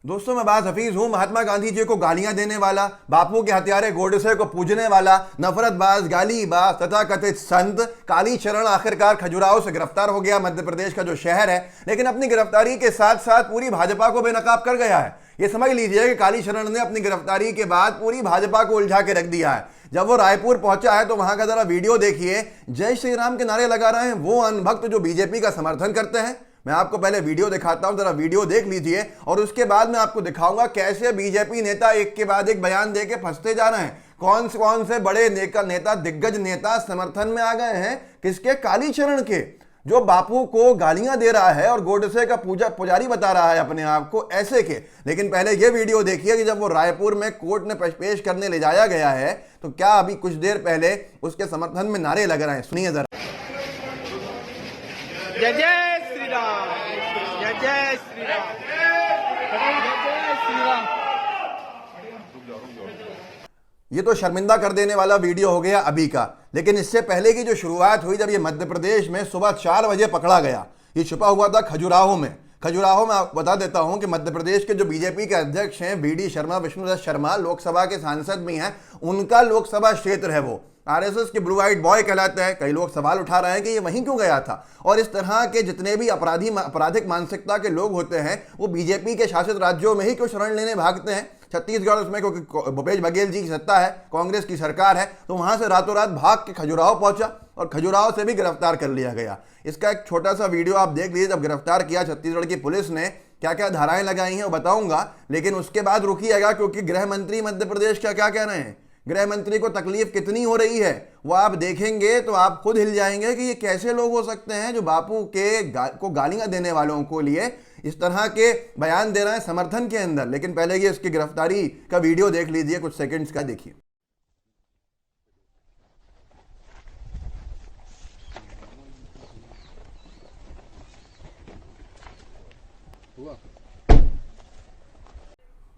दोस्तों मैं बाज हफीज हूं। महात्मा गांधी जी को गालियां देने वाला, बापू के हत्यारे गोडसे को पूजने वाला, नफरतबाज, गालीबाज तथा कथित संत कालीचरण आखिरकार खजुराहो से गिरफ्तार हो गया, मध्य प्रदेश का जो शहर है। लेकिन अपनी गिरफ्तारी के साथ साथ पूरी भाजपा को बेनकाब कर गया है। ये समझ लीजिए कि कालीचरण ने अपनी गिरफ्तारी के बाद पूरी भाजपा को उलझा के रख दिया है। जब वो रायपुर पहुंचा है तो वहां का जरा वीडियो देखिए। जय श्री राम के नारे लगा रहे हैं वो अनभक्त जो बीजेपी का समर्थन करते हैं। मैं आपको पहले वीडियो दिखाता हूं, जरा वीडियो देख लीजिए और उसके बाद मैं आपको दिखाऊंगा कैसे बीजेपी नेता एक के बाद एक बयान देके फंसते जा रहे हैं। कौन से बड़े नेता दिग्गज नेता समर्थन में आ गए हैं, किसके? कालीचरण के, जो बापू को गालियां दे रहा है और गोडसे का पुजारी बता रहा है अपने आप को, ऐसे के। लेकिन पहले यह वीडियो देखिए कि जब वो रायपुर में कोर्ट में पेश करने ले जाया गया है तो क्या अभी कुछ देर पहले उसके समर्थन में नारे लग रहे हैं। सुनिए जरा। जय जय श्री राम, जय जय श्री राम, जय जय श्री राम। ये तो शर्मिंदा कर देने वाला वीडियो हो गया अभी का। लेकिन इससे पहले की जो शुरुआत हुई, जब ये मध्य प्रदेश में सुबह 4 बजे पकड़ा गया, ये छुपा हुआ था खजुराहो में। खजुराहो में आपको बता देता हूं कि मध्य प्रदेश के जो बीजेपी के अध्यक्ष हैं बीडी शर्मा, विष्णुदत्त शर्मा, लोकसभा के सांसद भी हैं, उनका लोकसभा क्षेत्र है। वो आरएसएस के ब्लू आइट बॉय कहलाते हैं। कई लोग सवाल उठा रहे हैं कि ये वहीं क्यों गया था। और इस तरह के जितने भी आपराधिक मानसिकता के लोग होते हैं वो बीजेपी के शासित राज्यों में ही क्यों शरण लेने भागते हैं। छत्तीसगढ़ उसमें क्योंकि भूपेश बघेल जी की सत्ता है, कांग्रेस की सरकार है, तो वहां से रातों रात भाग के खजुराहो पहुंचा और खजुराहो से भी गिरफ्तार कर लिया गया। इसका एक छोटा सा वीडियो आप देख लीजिए। जब गिरफ्तार किया छत्तीसगढ़ की पुलिस ने, क्या क्या धाराएं लगाई हैं वो बताऊंगा, लेकिन उसके बाद रुकिएगा क्योंकि गृह मंत्री मध्य प्रदेश का क्या कह रहे हैं। गृह मंत्री को तकलीफ कितनी हो रही है वो आप देखेंगे तो आप खुद हिल जाएंगे कि ये कैसे लोग हो सकते हैं जो बापू को गालियां देने वालों को लिए इस तरह के बयान दे रहे हैं समर्थन के अंदर। लेकिन पहले ये इसकी गिरफ्तारी का वीडियो देख लीजिए, कुछ सेकंड्स का देखिए।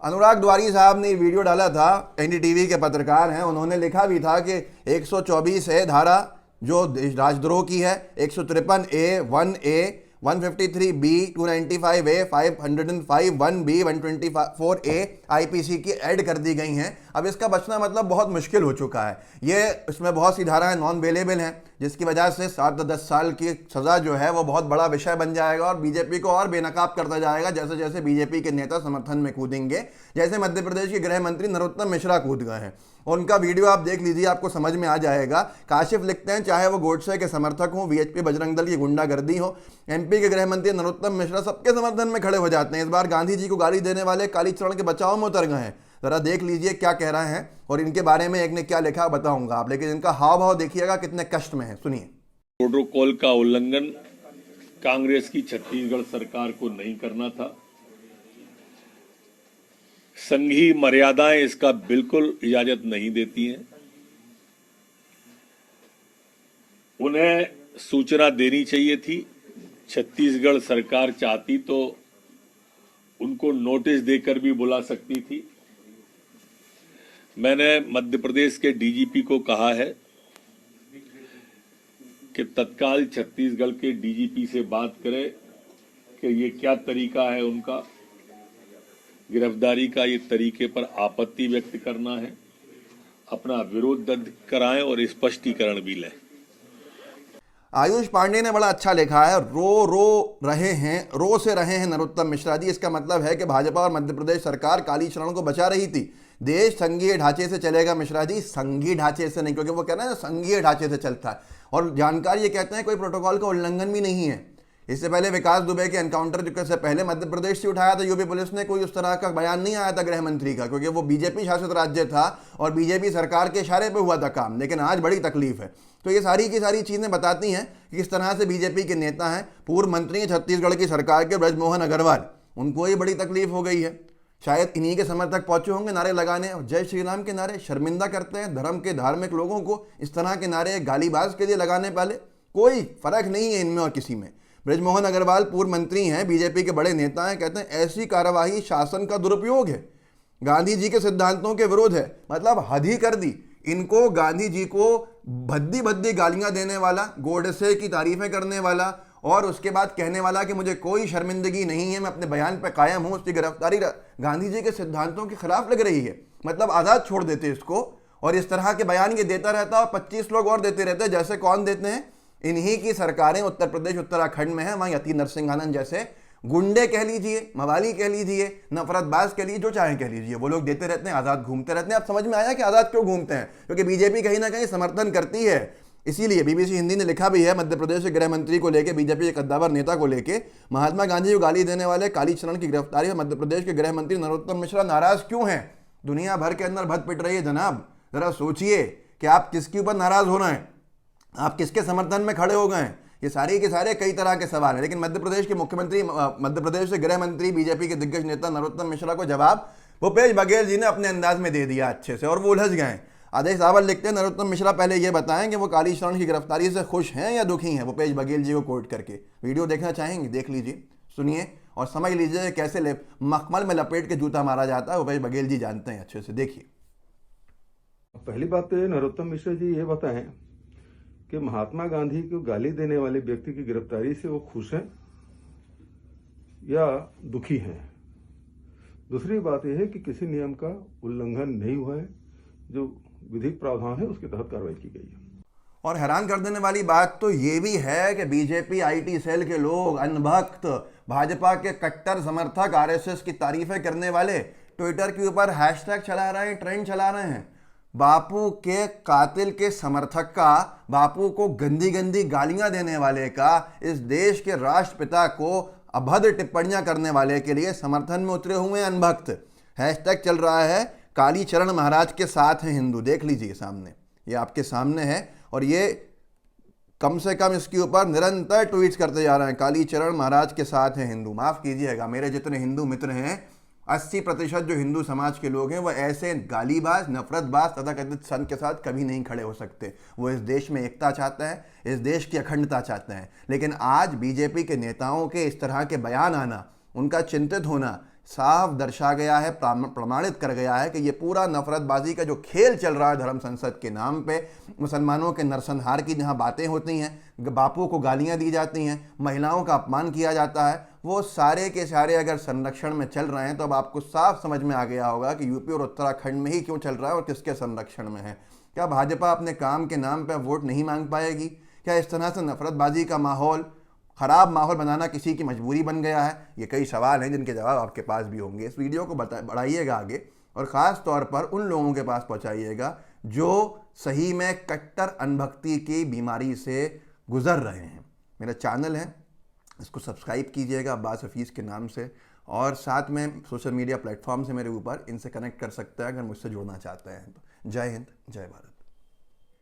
अनुराग द्वारी साहब ने वीडियो डाला था, एनडीटीवी के पत्रकार हैं। उन्होंने लिखा भी था कि 124 है धारा जो राजद्रोह की है, 153A, 1A, 153B, 295A, 505, 1B, 124A IPC की ऐड कर दी गई हैं। अब इसका बचना मतलब बहुत मुश्किल हो चुका है। ये इसमें बहुत सी धाराएं नॉन अवेलेबल हैं, जिसकी वजह से 7 से 10 साल की सज़ा जो है वो बहुत बड़ा विषय बन जाएगा और बीजेपी को और बेनकाब करता जाएगा जैसे जैसे बीजेपी के नेता समर्थन में कूदेंगे। जैसे मध्य प्रदेश के गृह मंत्री नरोत्तम मिश्रा कूद गए हैं। उनका वीडियो आप देख लीजिए, आपको समझ में आ जाएगा। काशिफ लिखते हैं चाहे वो गोडसे के समर्थक हो, वीएचपी बजरंग दल की गुंडागर्दी हो, एमपी के गृह मंत्री नरोत्तम मिश्रा सबके समर्थन में खड़े हो जाते हैं। इस बार गांधी जी को गाली देने वाले कालीचरण के बचाव में उतर गए हैं। जरा देख लीजिए क्या कह रहे हैं और इनके बारे में एक ने क्या लिखा बताऊंगा आप, लेकिन इनका हाव भाव देखिएगा कितने कष्ट में है। सुनिए। प्रोटोकॉल का उल्लंघन कांग्रेस की छत्तीसगढ़ सरकार को नहीं करना था। संघीय मर्यादाएं इसका बिल्कुल इजाजत नहीं देती हैं। उन्हें सूचना देनी चाहिए थी। छत्तीसगढ़ सरकार चाहती तो उनको नोटिस देकर भी बुला सकती थी। मैंने मध्य प्रदेश के डीजीपी को कहा है कि तत्काल छत्तीसगढ़ के डीजीपी से बात करें कि ये क्या तरीका है उनका गिरफ्तारी का, ये तरीके पर आपत्ति व्यक्त करना है, अपना विरोध दर्ज कराएं और स्पष्टीकरण भी लें। आयुष पांडे ने बड़ा अच्छा लिखा है, रो से रहे हैं नरोत्तम मिश्रा जी। इसका मतलब है कि भाजपा और मध्य प्रदेश सरकार कालीचरण को बचा रही थी। देश संघीय ढांचे से चलेगा मिश्रा जी, संघीय ढांचे से नहीं, क्योंकि वो कह रहे हैं संघीय ढांचे से चलता है। और जानकार ये कहते हैं कोई प्रोटोकॉल का उल्लंघन भी नहीं है। इससे पहले विकास दुबे के एनकाउंटर से पहले मध्य प्रदेश से उठाया था यूपी पुलिस ने, कोई उस तरह का बयान नहीं आया था गृह मंत्री का, क्योंकि वो बीजेपी शासित राज्य था और बीजेपी सरकार के इशारे पे हुआ था काम। लेकिन आज बड़ी तकलीफ है। तो ये सारी की सारी चीजें बताती हैं कि किस तरह से बीजेपी के नेता हैं, पूर्व मंत्री हैं छत्तीसगढ़ की सरकार के ब्रजमोहन अग्रवाल, उनको ये बड़ी तकलीफ हो गई है। शायद इन्हीं के समर्थक पहुंचे होंगे नारे लगाने और जय श्री राम के नारे। शर्मिंदा करते हैं धर्म के धार्मिक लोगों को इस तरह के नारे गालीबाज के लिए लगाने वाले। कोई फर्क नहीं है इनमें और किसी में। ब्रजमोहन अग्रवाल पूर्व मंत्री हैं, बीजेपी के बड़े नेता हैं, कहते हैं ऐसी कार्यवाही शासन का दुरुपयोग है, गांधी जी के सिद्धांतों के विरोध है। मतलब हद ही कर दी। इनको गांधी जी को भद्दी भद्दी गालियां देने वाला, गोडसे की तारीफें करने वाला और उसके बाद कहने वाला कि मुझे कोई शर्मिंदगी नहीं है, मैं अपने बयान पर कायम हूं, उसकी गिरफ्तारी गांधी जी के सिद्धांतों के खिलाफ लग रही है। मतलब आज़ाद छोड़ देते इसको, और इस तरह के बयान ये देता रहता है और 25 लोग और देते रहते हैं। जैसे कौन देते हैं? इन्हीं की सरकारें उत्तर प्रदेश उत्तराखंड में है, वहाँ यति नरसिंहानंद जैसे गुंडे कह लीजिए, मवाली कह लीजिए, नफरतबाज कह लीजिए, जो चाहे कह लीजिए, वो लोग देते रहते हैं, आज़ाद घूमते रहते हैं। अब समझ में आया कि आज़ाद क्यों घूमते हैं? क्योंकि बीजेपी कहीं ना कहीं समर्थन करती है। इसीलिए बीबीसी हिंदी ने लिखा भी है, मध्य प्रदेश के गृह मंत्री को लेकर, बीजेपी के कद्दावर नेता को लेकर महात्मा गांधी को गाली देने वाले कालीचरण की गिरफ्तारी में मध्य प्रदेश के गृह मंत्री नरोत्तम मिश्रा नाराज क्यों हैं? दुनिया भर के अंदर भद पिट रही है जनाब। जरा सोचिए कि आप किसके ऊपर नाराज हो रहे हैं, आप किसके समर्थन में खड़े हो गए हैं। ये सारे के सारे कई तरह के सवाल हैं। लेकिन मध्य प्रदेश के मुख्यमंत्री, मध्य प्रदेश के गृह मंत्री, बीजेपी के दिग्गज नेता नरोत्तम मिश्रा को जवाब भूपेश बघेल जी ने अपने अंदाज में दे दिया अच्छे से, और वो उलझ गए। आदेश सावल लिखते हैं, नरोत्तम मिश्रा पहले ये बताएं कि वो कालीचरण की गिरफ्तारी से खुश हैं या दुखी हैं। भूपेश बघेल जी को कोट करके वीडियो देखना चाहेंगे? देख लीजिए, सुनिए और समझ लीजिए कैसे मखमल में लपेट के जूता मारा जाता है। भूपेश बघेल जी जानते हैं अच्छे से, देखिए। पहली बात नरोत्तम मिश्रा जी ये बताएं कि महात्मा गांधी को गाली देने वाले व्यक्ति की गिरफ्तारी से वो खुश हैं या दुखी हैं। दूसरी बात यह है कि किसी नियम का उल्लंघन नहीं हुआ है, जो विधिक प्रावधान है उसके तहत कार्रवाई की गई है। और हैरान कर देने वाली बात तो ये भी है कि बीजेपी आईटी सेल के लोग, अनभक्त, भाजपा के कट्टर समर्थक, आरएसएस की तारीफें करने वाले ट्विटर के ऊपर हैशटैग चला रहे हैं, ट्रेंड चला रहे हैं। बापू के कातिल के समर्थक का, बापू को गंदी गंदी गालियां देने वाले का, इस देश के राष्ट्रपिता को अभद्र टिप्पणियां करने वाले के लिए समर्थन में उतरे हुए अनभक्त। हैशटैग चल रहा है कालीचरण महाराज के साथ हैं हिंदू। देख लीजिए सामने, ये आपके सामने है, और ये कम से कम इसके ऊपर निरंतर ट्वीट्स करते जा रहे हैं, कालीचरण महाराज के साथ हैं हिंदू। माफ़ कीजिएगा, मेरे जितने हिंदू मित्र हैं, 80% जो हिंदू समाज के लोग हैं, वो ऐसे गालीबाज, नफरतबाज, तथाकथित संत के साथ कभी नहीं खड़े हो सकते। वो इस देश में एकता चाहते हैं, इस देश की अखंडता चाहते हैं। लेकिन आज बीजेपी के नेताओं के इस तरह के बयान आना, उनका चिंतित होना साफ दर्शा गया है, प्रमाणित कर गया है कि ये पूरा नफरतबाजी का जो खेल चल रहा है धर्म संसद के नाम पे, मुसलमानों के नरसंहार की जहाँ बातें होती हैं, बापू को गालियाँ दी जाती हैं, महिलाओं का अपमान किया जाता है, वो सारे के सारे अगर संरक्षण में चल रहे हैं तो अब आपको साफ समझ में आ गया होगा कि यूपी और उत्तराखंड में ही क्यों चल रहा है और किसके संरक्षण में है। क्या भाजपा अपने काम के नाम पर वोट नहीं मांग पाएगी? क्या इस तरह से नफरतबाजी का माहौल, खराब माहौल बनाना किसी की मजबूरी बन गया है? ये कई सवाल हैं जिनके जवाब आपके पास भी होंगे। इस वीडियो को बढ़ाइएगा आगे, और ख़ास तौर पर उन लोगों के पास पहुंचाइएगा जो सही में कट्टर अनभक्ति की बीमारी से गुजर रहे हैं। मेरा चैनल है, इसको सब्सक्राइब कीजिएगा अब्बास हफीज़ के नाम से, और साथ में सोशल मीडिया प्लेटफॉर्म से मेरे ऊपर इनसे कनेक्ट कर सकते हैं अगर मुझसे जुड़ना चाहते हैं तो। जय हिंद, जय भारत।